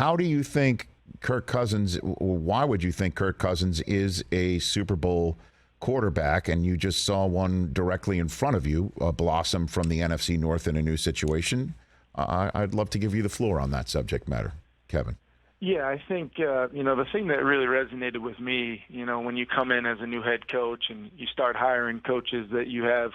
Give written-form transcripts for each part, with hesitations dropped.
How do you think Kirk Cousins, or why would you think Kirk Cousins is a Super Bowl quarterback, and you just saw one directly in front of you blossom from the NFC North in a new situation? I'd love to give you the floor on that subject matter, Kevin. Yeah, I think, the thing that really resonated with me, when you come in as a new head coach and you start hiring coaches that you have,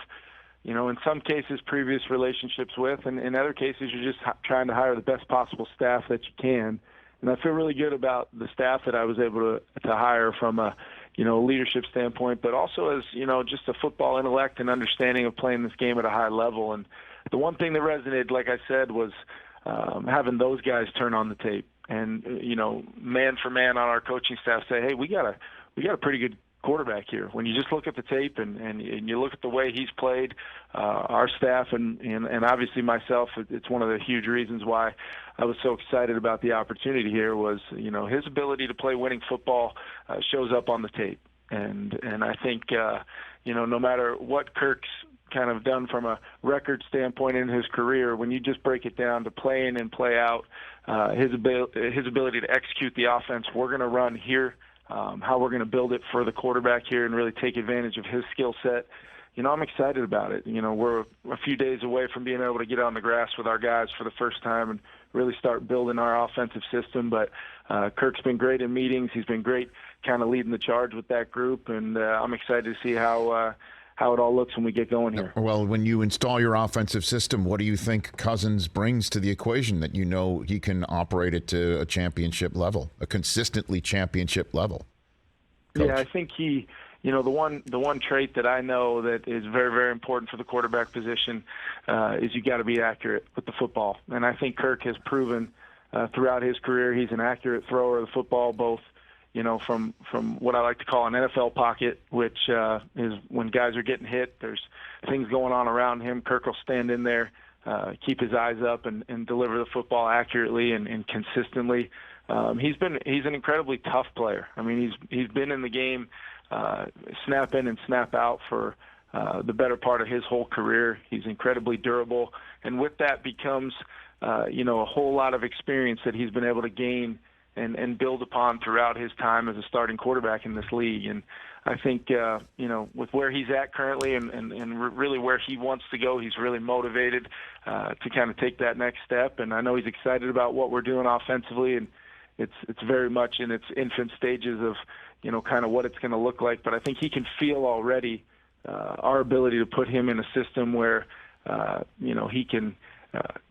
in some cases previous relationships with, and in other cases you're just trying to hire the best possible staff that you can. And I feel really good about the staff that I was able to hire from a, leadership standpoint, but also as, just a football intellect and understanding of playing this game at a high level. And the one thing that resonated, like I said, was having those guys turn on the tape. And man for man on our coaching staff say, hey, we got a pretty good quarterback here. When you just look at the tape and you look at the way he's played, our staff and obviously myself, it's one of the huge reasons why I was so excited about the opportunity here was, his ability to play winning football shows up on the tape. And I think, no matter what Kirk's kind of done from a record standpoint in his career, when you just break it down to play in and play out, his ability to execute the offense we're going to run here, how we're going to build it for the quarterback here and really take advantage of his skill set. I'm excited about it. We're a few days away from being able to get on the grass with our guys for the first time and really start building our offensive system. But Kirk's been great in meetings. He's been great kind of leading the charge with that group, and I'm excited to see how it all looks when we get going here. Well, when you install your offensive system, what do you think Cousins brings to the equation that he can operate it to a championship level, a consistently championship level? Coach? Yeah, I think he, the one trait that I know that is very, very important for the quarterback position is you got to be accurate with the football. And I think Kirk has proven throughout his career he's an accurate thrower of the football, both from what I like to call an NFL pocket, which is when guys are getting hit, there's things going on around him. Kirk will stand in there, keep his eyes up, and deliver the football accurately and consistently. He's an incredibly tough player. I mean, he's been in the game, snap in and snap out for the better part of his whole career. He's incredibly durable, and with that becomes a whole lot of experience that he's been able to gain and build upon throughout his time as a starting quarterback in this league. And I think, with where he's at currently and really where he wants to go, he's really motivated to kind of take that next step. And I know he's excited about what we're doing offensively, and it's very much in its infant stages of, kind of what it's going to look like. But I think he can feel already our ability to put him in a system where, he can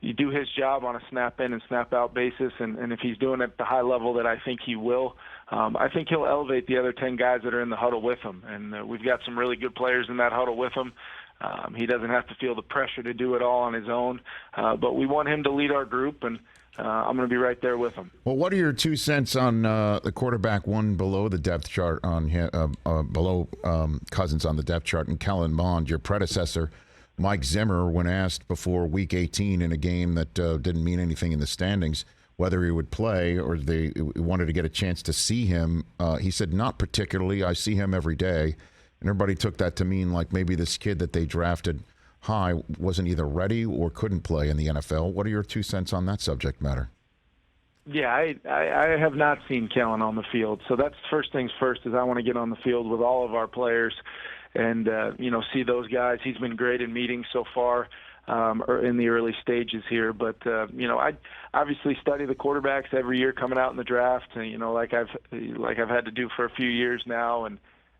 you do his job on a snap-in and snap-out basis, and if he's doing it at the high level that I think he will, I think he'll elevate the other 10 guys that are in the huddle with him. And we've got some really good players in that huddle with him. He doesn't have to feel the pressure to do it all on his own, but we want him to lead our group, and I'm going to be right there with him. Well, what are your 2 cents on the quarterback one below the depth chart below Cousins on the depth chart, and Kellen Mond, your predecessor? Mike Zimmer, when asked before Week 18 in a game that didn't mean anything in the standings, whether he would play or they wanted to get a chance to see him, he said, not particularly. I see him every day. And everybody took that to mean like maybe this kid that they drafted high wasn't either ready or couldn't play in the NFL. What are your 2 cents on that subject matter? Yeah, I have not seen Kellen on the field. So that's first things first is I want to get on the field with all of our players and, see those guys. He's been great in meetings so far or in the early stages here. But, I obviously study the quarterbacks every year coming out in the draft, like I've had to do for a few years now.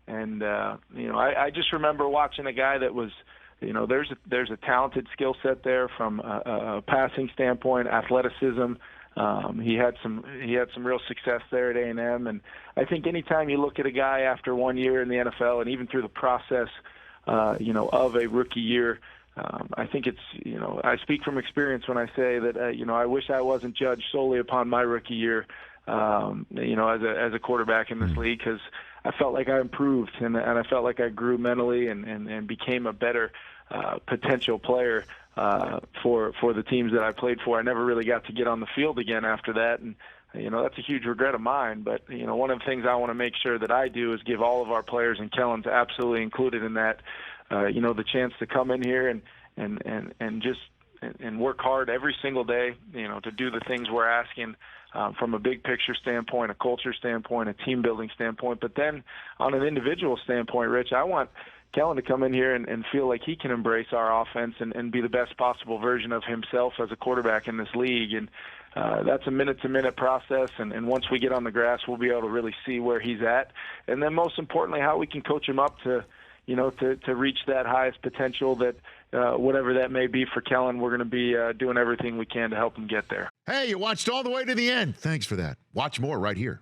And I just remember watching a guy that was, there's a talented skill set there from a passing standpoint, athleticism. He had some real success there at A&M, and I think anytime you look at a guy after 1 year in the NFL, and even through the process, of a rookie year, I think it's I speak from experience when I say that I wish I wasn't judged solely upon my rookie year, as a quarterback in this league, because I felt like I improved and I felt like I grew mentally and became a better potential player. For the teams that I played for. I never really got to get on the field again after that, and that's a huge regret of mine. But one of the things I want to make sure that I do is give all of our players, and Kellen's absolutely included in that, the chance to come in here and just work hard every single day, to do the things we're asking from a big picture standpoint, a culture standpoint, a team building standpoint. But then on an individual standpoint, Rich, I want Kellen to come in here and feel like he can embrace our offense and be the best possible version of himself as a quarterback in this league. And that's a minute-to-minute process, and once we get on the grass, we'll be able to really see where he's at. And then most importantly, how we can coach him up to reach that highest potential that whatever that may be for Kellen, we're going to be doing everything we can to help him get there. Hey, you watched all the way to the end. Thanks for that. Watch more right here.